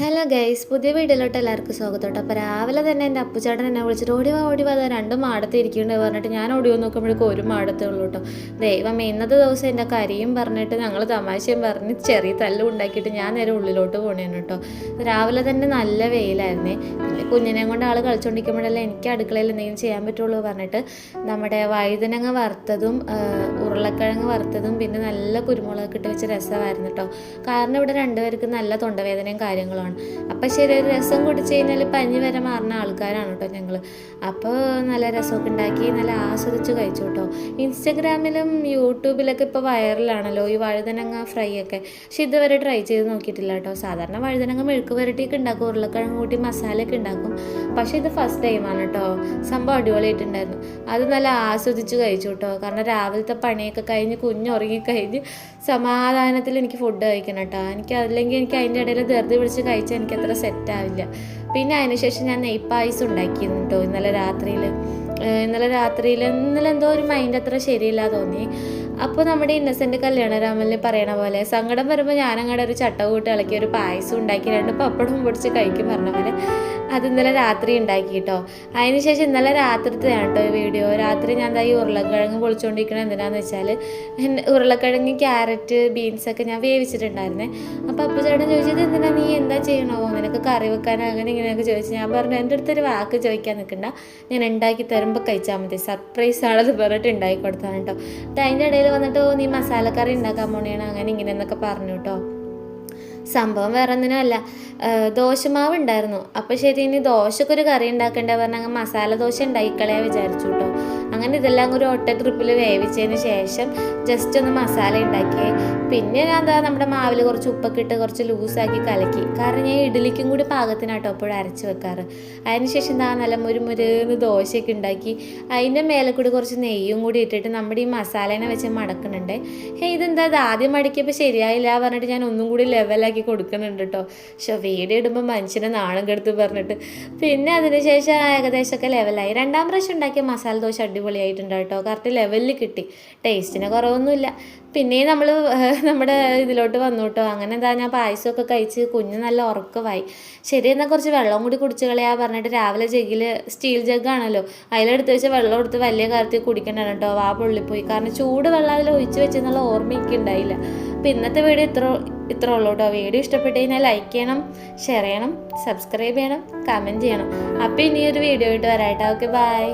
Hello guys, പുതിയ വീഡിയോയിലോട്ട് എല്ലാവർക്കും സ്വാഗതം. അപ്പോൾ രാവിലെ തന്നെ എൻ്റെ അപ്പുചേട്ടൻ എന്നെ വിളിച്ചിട്ട് ഓടി വാ രണ്ടും മാടത്ത് ഇരിക്കുന്നുണ്ട് പറഞ്ഞിട്ട് ഞാൻ ഓടി വന്ന് നോക്കുമ്പോഴേക്കും ഒരു മാടത്തേ ഉള്ളൂ കേട്ടോ. ദൈവമേ, ഇന്നത്തെ ദിവസം എൻ്റെ കരിയും പറഞ്ഞിട്ട് ഞങ്ങൾ തമാശയും പറഞ്ഞ് ചെറിയ തല്ലും ഉണ്ടാക്കിയിട്ട് ഞാൻ നേരെ ഉള്ളിലോട്ട് പോണേന് കേട്ടോ. രാവിലെ തന്നെ നല്ല വെയിലായിരുന്നേ. പിന്നെ കുഞ്ഞിനെ കൊണ്ട് ആൾ കളിച്ചുകൊണ്ടിരിക്കുമ്പോഴല്ലേ എനിക്ക് അടുക്കളയിൽ എന്തെങ്കിലും ചെയ്യാൻ പറ്റുള്ളൂ പറഞ്ഞിട്ട് നമ്മുടെ വഴുതനങ്ങ വറുത്തതും ഉരുളക്കിഴങ്ങ് വറുത്തതും പിന്നെ നല്ല കുരുമുളക് ഇട്ട് വെച്ച രസമായിരുന്നു കേട്ടോ. കാരണം ഇവിടെ രണ്ടുപേർക്ക് നല്ല തൊണ്ടവേദനയും കാര്യങ്ങളും. അപ്പം ശരി, ഒരു രസം കുടിച്ച് കഴിഞ്ഞാൽ പനി വരെ മാറുന്ന ആൾക്കാരാണ് കേട്ടോ ഞങ്ങൾ. അപ്പോൾ നല്ല രസമൊക്കെ ഉണ്ടാക്കി നല്ല ആസ്വദിച്ച് കഴിച്ചു കേട്ടോ. ഇൻസ്റ്റഗ്രാമിലും യൂട്യൂബിലൊക്കെ ഇപ്പോൾ വൈറലാണല്ലോ ഈ വഴുതനങ്ങ ഫ്രൈ ഒക്കെ. പക്ഷെ ഇതുവരെ ട്രൈ ചെയ്ത് നോക്കിയിട്ടില്ല കേട്ടോ. സാധാരണ വഴുതനങ്ങ മെഴുക്ക് പുരട്ടിയൊക്കെ ഉണ്ടാക്കും, ഉരുളക്കിഴങ്ങ് കൂട്ടി മസാലയൊക്കെ ഉണ്ടാക്കും. പക്ഷെ ഇത് ഫസ്റ്റ് ടൈമാണ് കേട്ടോ. സംഭവം അടിപൊളിയായിട്ടുണ്ടായിരുന്നു. അത് നല്ല ആസ്വദിച്ച് കഴിച്ചു കേട്ടോ. കാരണം രാവിലത്തെ പണിയൊക്കെ കഴിഞ്ഞ് കുഞ്ഞുറങ്ങിക്കഴിഞ്ഞ് സമാധാനത്തിൽ എനിക്ക് ഫുഡ് കഴിക്കണം കേട്ടോ. അല്ലെങ്കിൽ എനിക്ക് അതിൻ്റെ ഇടയിൽ ധൃതി പിടിച്ച് കഴിച്ചാൽ എനിക്ക് അത്ര സെറ്റാവില്ല. പിന്നെ അതിനുശേഷം ഞാൻ നെയ്പായസം ഉണ്ടാക്കിയിരുന്നു കേട്ടോ ഇന്നലെ രാത്രിയിൽ. ഇന്നലെ എന്തോ ഒരു മൈൻഡ് അത്ര ശരിയില്ല തോന്നി. അപ്പോൾ നമ്മുടെ ഇന്നസെൻ്റ് കല്യാണരാമനിൽ പറയണ പോലെ സങ്കടം വരുമ്പോൾ ഞാനങ്ങടെ ഒരു ചട്ടകൂട്ട് ഇളക്കി ഒരു പായസം ഉണ്ടാക്കി 2 പപ്പടവും പൊടിച്ച് കഴിക്കും പറഞ്ഞ പോലെ അത് ഇന്നലെ രാത്രി ഉണ്ടാക്കി കേട്ടോ. അതിനുശേഷം ഇന്നലെ രാത്രിത്തെയാണ് കേട്ടോ വീഡിയോ. രാത്രി ഞാൻ ഈ ഉരുളക്കിഴങ്ങ് പൊളിച്ചുകൊണ്ടിരിക്കണത് എന്തിനാന്ന് വെച്ചാൽ ഉരുളക്കിഴങ്ങ്, ക്യാരറ്റ്, ബീൻസൊക്കെ ഞാൻ വേവിച്ചിട്ടുണ്ടായിരുന്നേ. അപ്പോൾ ചേട്ടൻ ചോദിച്ചത് എന്തിനാ നീ എന്താ ചെയ്യണോ, നിനക്ക് കറി വെക്കാൻ അങ്ങനെ ഇങ്ങനെയൊക്കെ ചോദിച്ചു. ഞാൻ പറഞ്ഞു എൻ്റെ അടുത്തൊരു വാക്ക് ചോദിക്കാൻ നിൽക്കണ്ട, ഞാൻ ഉണ്ടാക്കി തരുമ്പോൾ കഴിച്ചാൽ മതി, സർപ്രൈസ് ആണത് പറഞ്ഞിട്ട് ഉണ്ടാക്കി കൊടുത്താണ് കേട്ടോ. അതിൻ്റെ ഇടയിൽ വന്നിട്ട് നീ മസാലക്കറി ഉണ്ടാക്കാൻ പോണെയാണ് അങ്ങനെ ഇങ്ങനെ എന്നൊക്കെ പറഞ്ഞു കേട്ടോ. സംഭവം വേറെ ഒന്നിനുമല്ല, ദോശമാവ് ഉണ്ടായിരുന്നു. അപ്പോൾ ശരി, ഇനി ദോശക്കൊരു കറി ഉണ്ടാക്കേണ്ട പറഞ്ഞാൽ അങ്ങ് മസാല ദോശ ഉണ്ടായിക്കളയാ വിചാരിച്ചു കേട്ടോ. അങ്ങനെ ഇതെല്ലാം ഒരു ഒറ്റ ട്രിപ്പിൽ വേവിച്ചതിന് ശേഷം ജസ്റ്റ് ഒന്ന് മസാല ഉണ്ടാക്കി. പിന്നെ ഞാൻ നമ്മുടെ മാവിൽ കുറച്ച് ഉപ്പൊക്കെ ഇട്ട് കുറച്ച് ലൂസാക്കി കലക്കി. കാരണം ഞാൻ ഇഡ്ഡലിക്കും കൂടി പാകത്തിനാട്ടോ എപ്പോഴും അരച്ച് വെക്കാറ്. അതിനുശേഷം നല്ല മുരുന്ന് ദോശയൊക്കെ ഉണ്ടാക്കി. അതിൻ്റെ മേലെ കൂടി കുറച്ച് നെയ്യും കൂടി ഇട്ടിട്ട് നമ്മുടെ ഈ മസാലേനെ വെച്ച് മടക്കുന്നുണ്ട്. ഇതെന്താ ഇത് ആദ്യം മടക്കിയപ്പോൾ ശരിയായില്ല പറഞ്ഞിട്ട് ഞാൻ ഒന്നും കൂടി ലെവലാക്കി കൊടുക്കുന്നുണ്ട് കേട്ടോ. പക്ഷെ വീഡിയോ ഇടുമ്പോൾ മനുഷ്യനെ നാണം കെടുത്ത് പറഞ്ഞിട്ട് പിന്നെ അതിനുശേഷം ഏകദേശമൊക്കെ ലെവലായി. 2ാം പ്രാവശ്യം ഉണ്ടാക്കിയ മസാല ദോശ അടിപൊളിയായിട്ടുണ്ട് കേട്ടോ. കറക്റ്റ് ലെവലിൽ കിട്ടി, ടേസ്റ്റിന് കുറവൊന്നുമില്ല. പിന്നെയും നമ്മൾ നമ്മുടെ ഇതിലോട്ട് വന്നു കേട്ടോ. അങ്ങനെ ഞാൻ പായസമൊക്കെ കഴിച്ച് കുഞ്ഞ് നല്ല ഉറക്കമായി. ശരി, എന്നാൽ കുറച്ച് വെള്ളം കൂടി കുടിച്ച് കളയാ പറഞ്ഞിട്ട് രാവിലെ ജഗ്ഗിൽ സ്റ്റീൽ ജഗ്ഗാണല്ലോ അതിലെടുത്ത് വെച്ച് വെള്ളം എടുത്ത് വലിയ കാര്യത്തിൽ കുടിക്കണ്ടാണ് കേട്ടോ. വാ പൊള്ളിപ്പോയി. കാരണം ചൂട് വെള്ളം അതിൽ ഒഴിച്ച് വെച്ചെന്നുള്ള ഓർമ്മ എനിക്ക് ഉണ്ടായില്ല. അപ്പോൾ ഇന്നത്തെ വീഡിയോ ഇത്ര ഉള്ളൂ കേട്ടോ. വീഡിയോ ഇഷ്ടപ്പെട്ട് കഴിഞ്ഞാൽ ലൈക്ക് ചെയ്യണം, ഷെയർ ചെയ്യണം, സബ്സ്ക്രൈബ് ചെയ്യണം, കമൻറ്റ് ചെയ്യണം. അപ്പോൾ ഇനിയൊരു വീഡിയോ ആയിട്ട് വരാം കേട്ടോ. Okay, by.